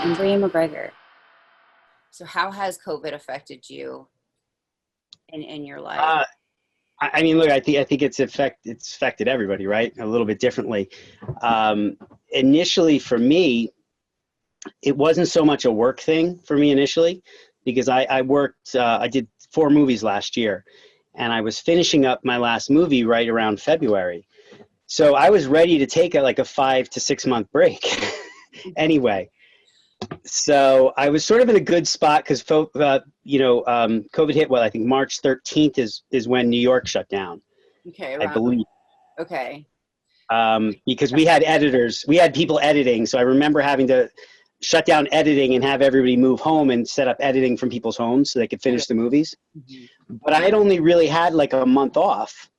I'm Breann McGregor. So how has COVID affected you in your life? I mean, look, I think it's affected everybody, right? A little bit differently. Initially for me, it wasn't so much a work thing for me initially, because I worked, I did 4 movies last year, and I was finishing up my last movie right around February. So I was ready to take like a 5 to 6 month break anyway. So I was sort of in a good spot because, COVID hit, I think March 13th is when New York shut down. Okay. I believe. Okay. Because we had people editing. So I remember having to shut down editing and have everybody move home and set up editing from people's homes so they could finish the movies. Mm-hmm. But I had only really had like a month off.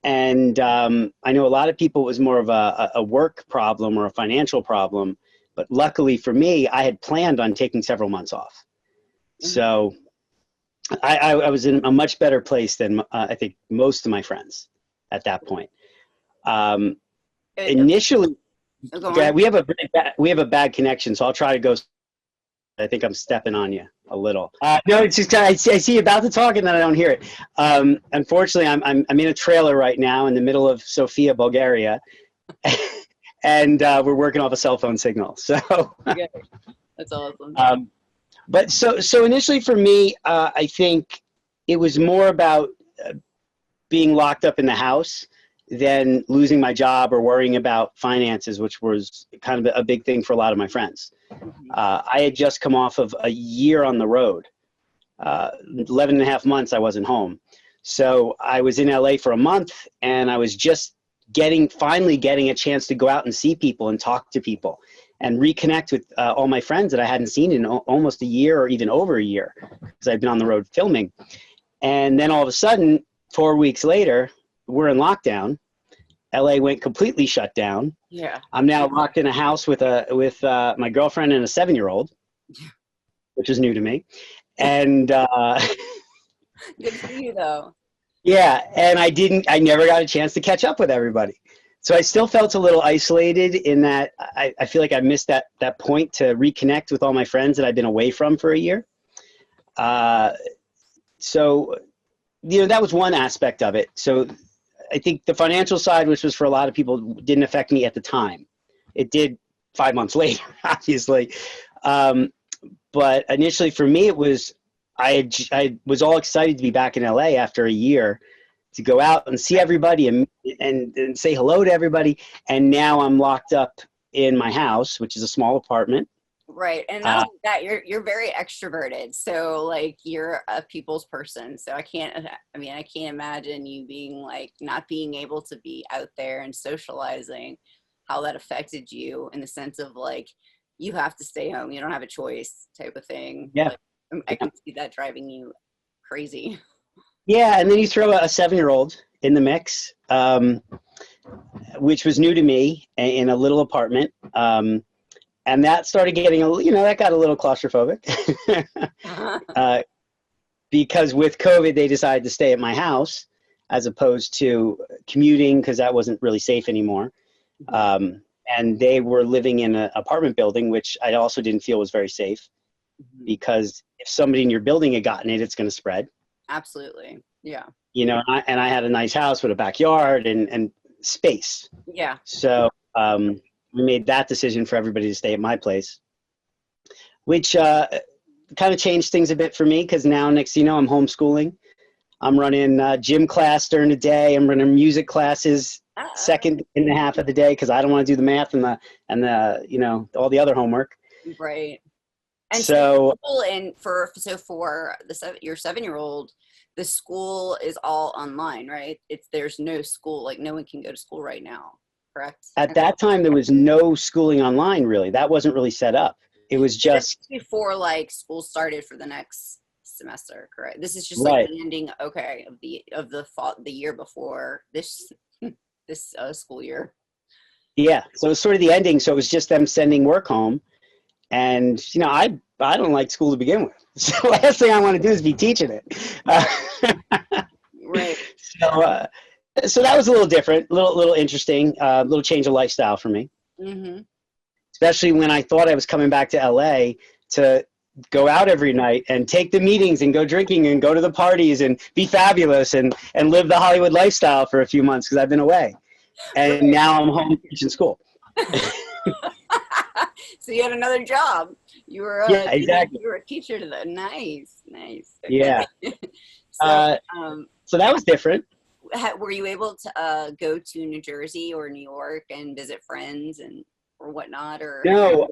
And I know a lot of people, it was more of a work problem or a financial problem. But luckily for me, I had planned on taking several months off. Mm-hmm. So I was in a much better place than I think most of my friends at that point. Initially, we have a bad connection, so I'll try to go. I think I'm stepping on you a little. No, it's just I see you about to talk and then I don't hear it. Unfortunately, I'm in a trailer right now in the middle of Sofia, Bulgaria. And we're working off a cell phone signal. So okay. That's awesome. But so initially for me, I think it was more about being locked up in the house than losing my job or worrying about finances, which was kind of a big thing for a lot of my friends. Mm-hmm. I had just come off of a year on the road, 11 and a half months I wasn't home. So I was in LA for a month and I was just finally getting a chance to go out and see people and talk to people and reconnect with all my friends that I hadn't seen in almost a year or even over a year because I've been on the road filming. And then all of a sudden, 4 weeks later, we're in lockdown. LA went completely shut down. Yeah. I'm now locked in a house with my girlfriend and a 7-year-old, which is new to me. And good for you though. Yeah, and I never got a chance to catch up with everybody. So I still felt a little isolated in that I feel like I missed that point to reconnect with all my friends that I've been away from for a year. So, that was one aspect of it. So I think the financial side, which was for a lot of people, didn't affect me at the time. It did 5 months later, obviously. But initially for me, it was, I was all excited to be back in LA after a year to go out and see everybody and say hello to everybody. And now I'm locked up in my house, which is a small apartment. Right. And not only that, you're very extroverted. So like you're a people's person. So I can't imagine you being like not being able to be out there and socializing, how that affected you in the sense of like, you have to stay home. You don't have a choice type of thing. Yeah. Like, I can see that driving you crazy. Yeah, and then you throw a 7-year-old in the mix, which was new to me in a little apartment. And that started getting that got a little claustrophobic because with COVID, they decided to stay at my house as opposed to commuting because that wasn't really safe anymore. And they were living in an apartment building, which I also didn't feel was very safe. Because if somebody in your building had gotten it, it's going to spread. Absolutely. Yeah. And I had a nice house with a backyard and space. Yeah. So we made that decision for everybody to stay at my place, which kind of changed things a bit for me because now next thing you know, I'm homeschooling. I'm running gym class during the day. I'm running music classes second in the half of the day because I don't want to do the math and the all the other homework. Right. And so for your 7-year-old, the school is all online, right? There's no school, like no one can go to school right now, correct? At that time, there was no schooling online, really. That wasn't really set up. It was just before like school started for the next semester, correct? This is just right. Like the ending, of the year before this school year. Yeah, so it was sort of the ending. So it was just them sending work home. And, I don't like school to begin with. So the last thing I want to do is be teaching it. Right. So that was a little different, little interesting, little change of lifestyle for me. Mm-hmm. especially when I thought I was coming back to LA to go out every night and take the meetings and go drinking and go to the parties and be fabulous and live the Hollywood lifestyle for a few months because I've been away. And now I'm home teaching school. So you had another job. You were Yeah, exactly. you were a teacher to the nice. Okay. Yeah. So So that was different. were you able to go to New Jersey or New York and visit friends and or whatnot? Or No,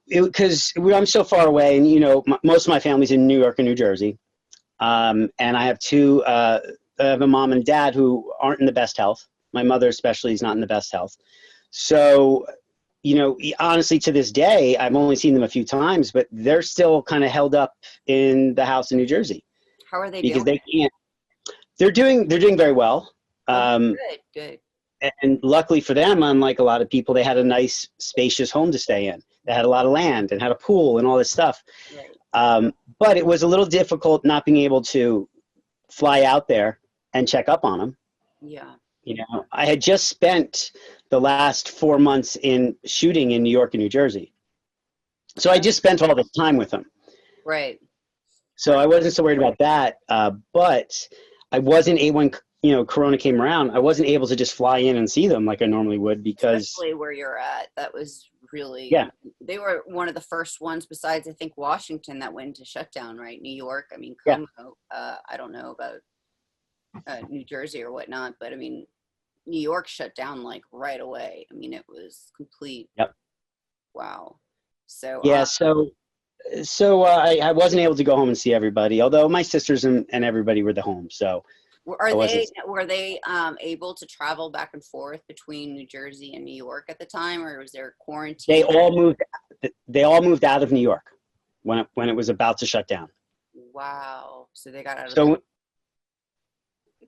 because I'm so far away, and you know, most of my family's in New York and New Jersey, and I have I have a mom and dad who aren't in the best health. My mother especially is not in the best health. So, you know, honestly, to this day, I've only seen them a few times, but they're still kind of held up in the house in New Jersey. How are they because doing? they can't. They're doing very well. Good. And luckily for them, unlike a lot of people, they had a nice, spacious home to stay in. They had a lot of land and had a pool and all this stuff. Right. But it was a little difficult not being able to fly out there and check up on them. Yeah. You know, I had just spent the last 4 months in shooting in New York and New Jersey. So I just spent all this time with them. Right. So I wasn't so worried about that. But I wasn't able, when, you know, Corona came around, I wasn't able to just fly in and see them like I normally would because... Especially where you're at. That was really... Yeah. They were one of the first ones besides, I think, Washington that went into shutdown, right? New York. I mean, Yeah. I don't know about New Jersey or whatnot, but I mean, New York shut down like right away. I mean, it was complete. Yep. Wow. So yeah, so I wasn't able to go home and see everybody, although my sisters and everybody were at home. So were they able to travel back and forth between New Jersey and New York at the time, or was there quarantine? They all moved out of New York when it was about to shut down. Wow. So they got out of So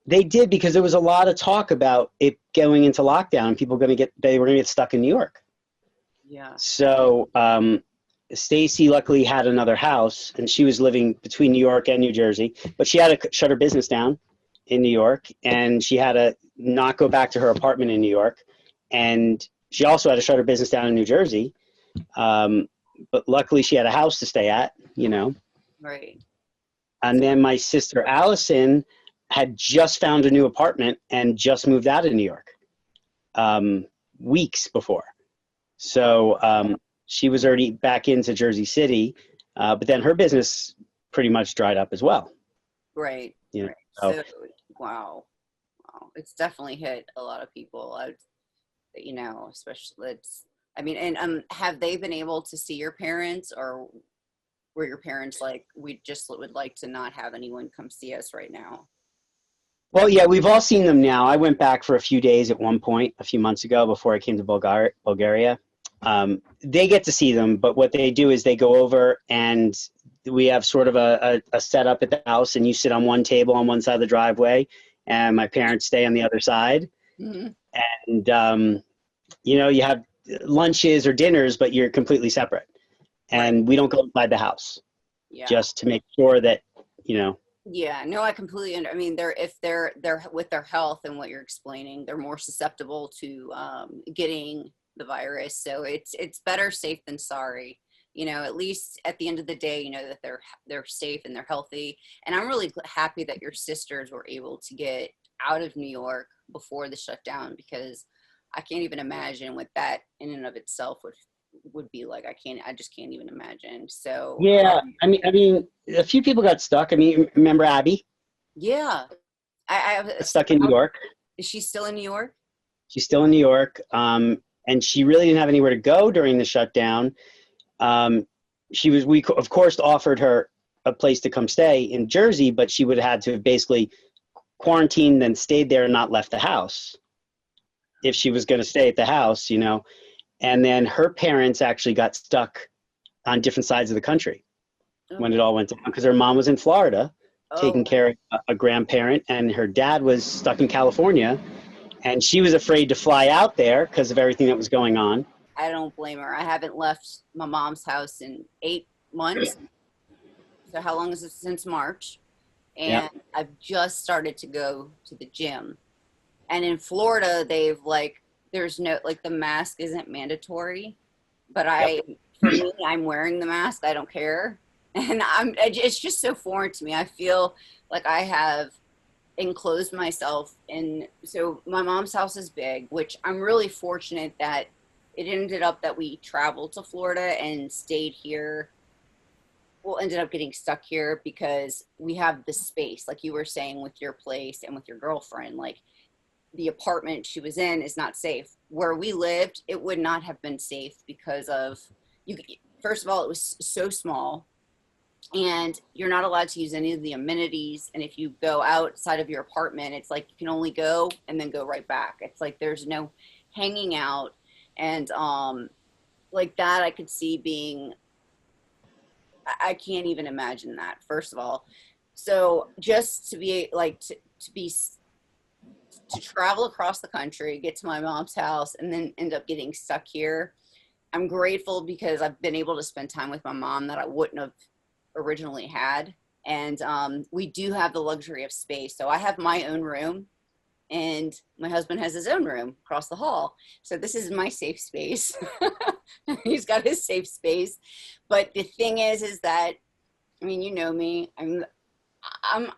they did, because there was a lot of talk about it going into lockdown and people were going to get stuck in New York. Yeah. So Stacy luckily had another house, and she was living between New York and New Jersey, but she had to shut her business down in New York, and she had to not go back to her apartment in New York, and she also had to shut her business down in New Jersey. But luckily she had a house to stay at, you know. Right. And then my sister Allison had just found a new apartment and just moved out of New York weeks before. So she was already back into Jersey City, but then her business pretty much dried up as well. Right. You know, right. So, wow. It's definitely hit a lot of people. You know, especially I mean, and have they been able to see your parents, or were your parents like, we just would like to not have anyone come see us right now? Well, yeah, we've all seen them now. I went back for a few days at one point a few months ago before I came to Bulgaria. They get to see them, but what they do is they go over and we have sort of a setup at the house, and you sit on one table on one side of the driveway, and my parents stay on the other side. Mm-hmm. And, you know, you have lunches or dinners, but you're completely separate. And Right. we don't go inside the house, just to make sure that, you know. Yeah, no, I completely I mean, if they're with their health and what you're explaining, they're more susceptible to getting the virus. So it's better safe than sorry. You know, at least at the end of the day, you know that they're safe and they're healthy. And I'm really happy that your sisters were able to get out of New York before the shutdown, because I can't even imagine what that in and of itself would be like. I just can't even imagine. So Yeah, I mean, a few people got stuck. I mean, remember Abby? Yeah, I Got stuck in New York. Is she still in New York? She's still in New York, and she really didn't have anywhere to go during the shutdown. We of course offered her a place to come stay in Jersey, but she would have had to have basically quarantined and stayed there and not left the house if she was going to stay at the house, you know. And then her parents actually got stuck on different sides of the country when it all went down, because her mom was in Florida taking care of a grandparent, and her dad was stuck in California, and she was afraid to fly out there because of everything that was going on. I don't blame her. I haven't left my mom's house in 8 months. So how long is it? Since March. And I've just started to go to the gym. And in Florida, they've there's no, the mask isn't mandatory. but for me, I'm wearing the mask. I don't care. And it's just so foreign to me. I feel like I have enclosed myself in, so my mom's house is big, which I'm really fortunate that it ended up that we traveled to Florida and stayed here. Well, ended up getting stuck here because we have the space, like you were saying with your place and with your girlfriend, like the apartment she was in is not safe. Where we lived, it would not have been safe because of, you. First of all, it was so small, and you're not allowed to use any of the amenities. And if you go outside of your apartment, it's like you can only go and then go right back. It's like there's no hanging out, and like that I could see being. I can't even imagine that. First of all, so just to be like to travel across the country, get to my mom's house, and then end up getting stuck here. I'm grateful because I've been able to spend time with my mom that I wouldn't have originally had. And we do have the luxury of space. So I have my own room, and my husband has his own room across the hall. So this is my safe space. He's got his safe space. But the thing is that, I mean, you know me, I'm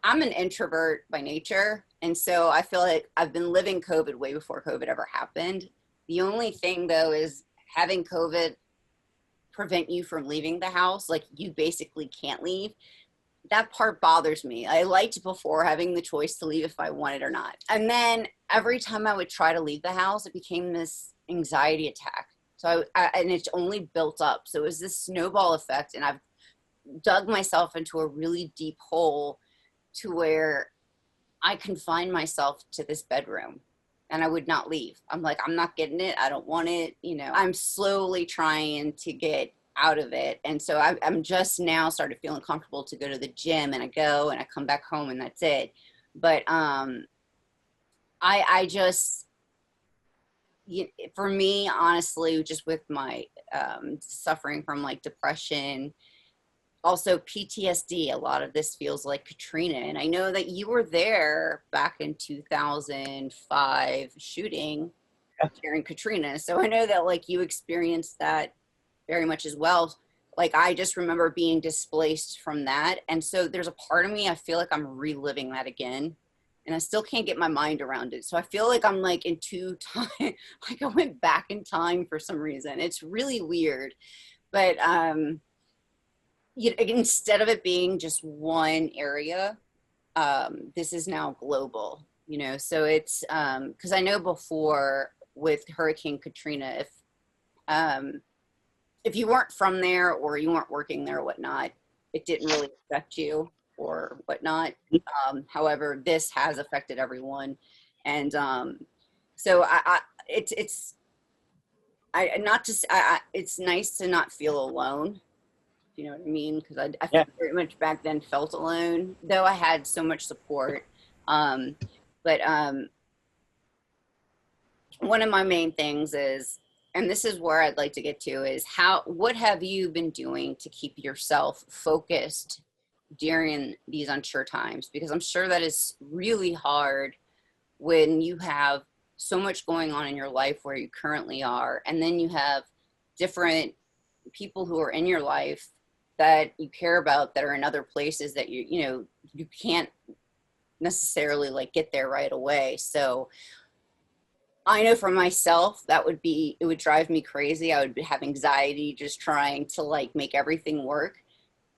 an introvert by nature. And so I feel like I've been living COVID way before COVID ever happened. The only thing though is having COVID prevent you from leaving the house. Like you basically can't leave. That part bothers me. I liked before having the choice to leave if I wanted or not. And then every time I would try to leave the house, it became this anxiety attack. So and it's only built up. So it was this snowball effect. And I've dug myself into a really deep hole to where I confined myself to this bedroom and I would not leave. I'm like, I'm not getting it. I don't want it. You know, I'm slowly trying to get out of it. And so I'm just now started feeling comfortable to go to the gym, and I go and I come back home and that's it. But I just, for me, honestly, just with my suffering from like depression, also PTSD, a lot of this feels like Katrina. And I know that you were there back in 2005 shooting during Katrina. So I know that like you experienced that very much as well. Like I just remember being displaced from that. And so there's a part of me, I feel like I'm reliving that again. And I still can't get my mind around it. So I feel like I'm like in two time, like I went back in time for some reason. It's really weird. But instead of it being just one area, this is now global, you know. So it's because I know before with Hurricane Katrina, if you weren't from there or you weren't working there or whatnot, it didn't really affect you or whatnot. However, this has affected everyone, and so it's nice to not feel alone. You know what I mean? Because I very much back then felt alone, though I had so much support. But one of my main things is, and this is where I'd like to get to, is what have you been doing to keep yourself focused during these unsure times? Because I'm sure that is really hard when you have so much going on in your life where you currently are, and then you have different people who are in your life that you care about that are in other places that you can't necessarily like get there right away. So I know for myself it would drive me crazy. I would have anxiety just trying to like make everything work.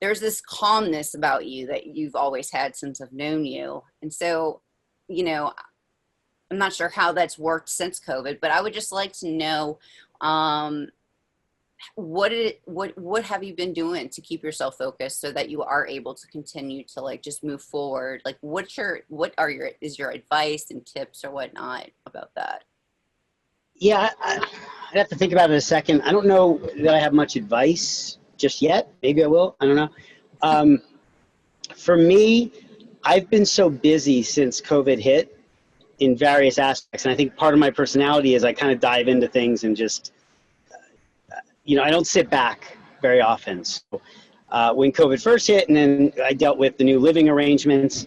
There's this calmness about you that you've always had since I've known you. And so, I'm not sure how that's worked since COVID, but I would just like to know, what have you been doing to keep yourself focused so that you are able to continue to like just move forward? Like is your advice and tips or whatnot about that? Yeah, I'd have to think about it a second. I don't know that I have much advice just yet. Maybe I will. I don't know. For me, I've been so busy since COVID hit in various aspects. And I think part of my personality is I kind of dive into things and just, I don't sit back very often. So when COVID first hit, and then I dealt with the new living arrangements,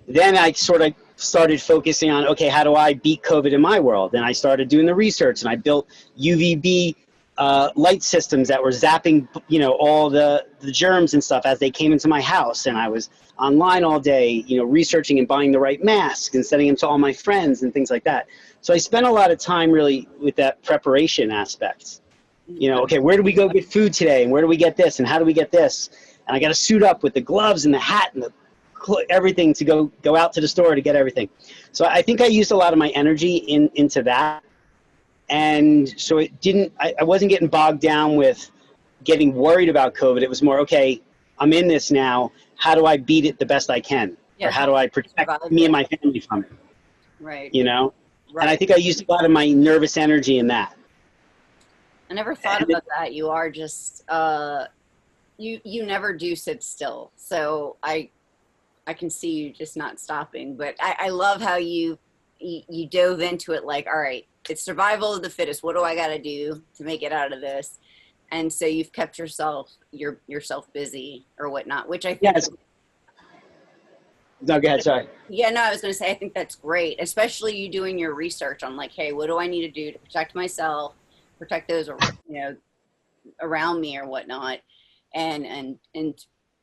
then I sort of started focusing on, okay, how do I beat COVID in my world? And I started doing the research, and I built UVB light systems that were zapping, you know, all the germs and stuff as they came into my house. And I was online all day, you know, researching and buying the right masks and sending them to all my friends and things like that. So I spent a lot of time really with that preparation aspect. You know, okay, where do we go get food today? And where do we get this? And how do we get this? And I got to suit up with the gloves and the hat and everything to go out to the store to get everything. So I think I used a lot of my energy into that. And so it didn't, I wasn't getting bogged down with getting worried about COVID. It was more, okay, I'm in this now. How do I beat it the best I can? Yeah. Or how do I protect me and my family from it? Right. You know? Right. And I think I used a lot of my nervous energy in that. I never thought about that. You are just, you never do sit still. So I can see you just not stopping, but I love how you dove into it like, all right, it's survival of the fittest. What do I got to do to make it out of this? And so you've kept yourself busy or whatnot, which I think. Yes. No, go ahead. Sorry. Yeah, no, I was going to say, I think that's great, especially you doing your research on like, hey, what do I need to do to protect myself, protect those, you know, around me or whatnot, and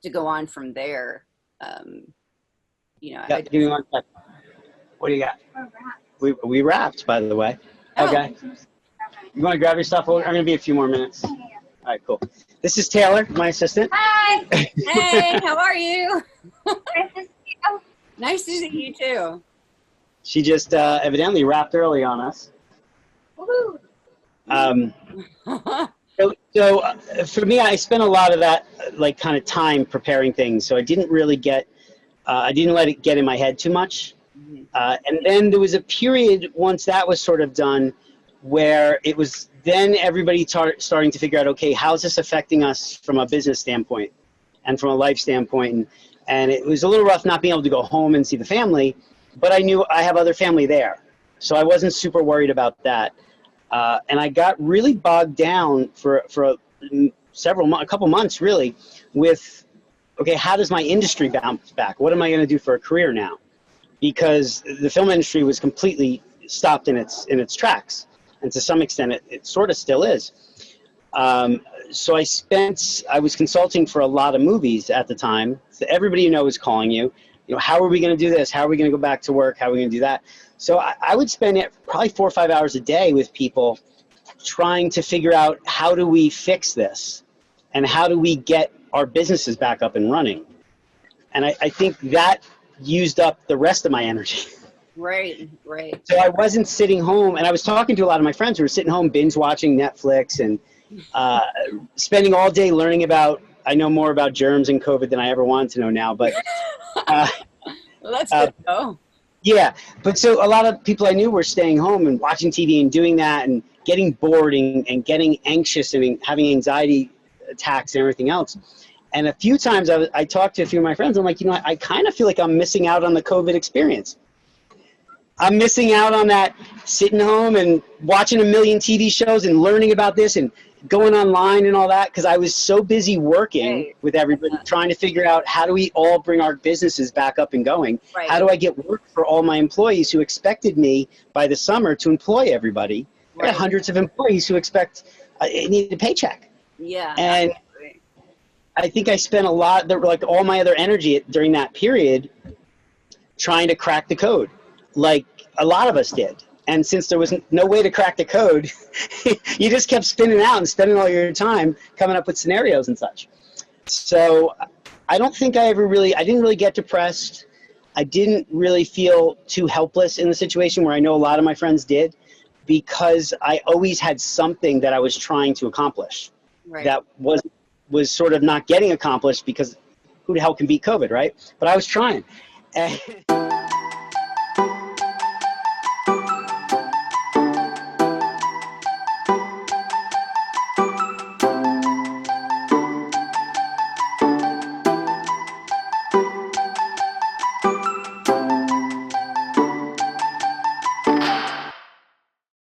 to go on from there. You know, Yeah, give me 1 second. What do you got? We wrapped, by the way. Oh. Okay. You want to grab your stuff? I'm going to be a few more minutes. All right, cool. This is Taylor, my assistant. Hi. Hey, how are you? Nice to see you too. She just evidently wrapped early on us. Woohoo. So for me, I spent a lot of that like kind of time preparing things. So I didn't really get, I didn't let it get in my head too much. And then there was a period once that was sort of done where it was then everybody starting to figure out, okay, how's this affecting us from a business standpoint and from a life standpoint? And it was a little rough not being able to go home and see the family, but I knew I have other family there. So I wasn't super worried about that. And I got really bogged down for a couple months really with, okay, how does my industry bounce back? What am I going to do for a career now? Because the film industry was completely stopped in its tracks. And to some extent, it sort of still is. So I was consulting for a lot of movies at the time. So everybody you know is calling you. You know, how are we going to do this? How are we going to go back to work? How are we going to do that? So I would spend probably 4 or 5 hours a day with people trying to figure out how do we fix this and how do we get our businesses back up and running. And I think that used up the rest of my energy. Right, right. So I wasn't sitting home, and I was talking to a lot of my friends who were sitting home binge watching Netflix and spending all day learning about, I know more about germs and COVID than I ever wanted to know now, but well, that's good though. Yeah, but so a lot of people I knew were staying home and watching TV and doing that and getting bored and getting anxious and having anxiety attacks and everything else. And a few times I talked to a few of my friends. I'm like, you know, I kind of feel like I'm missing out on the COVID experience. I'm missing out on that sitting home and watching a million TV shows and learning about this and going online and all that, because I was so busy working with everybody trying to figure out how do we all bring our businesses back up and going? Right. How do I get work for all my employees who expected me by the summer to employ everybody? Right. I got hundreds of employees who expect need a paycheck. Yeah. And I think I spent a lot, like all my other energy during that period trying to crack the code, like a lot of us did. And since there was no way to crack the code, you just kept spinning out and spending all your time coming up with scenarios and such. So I don't think I didn't really get depressed. I didn't really feel too helpless in the situation where I know a lot of my friends did, because I always had something that I was trying to accomplish that was sort of not getting accomplished because who the hell can beat COVID, right? But I was trying.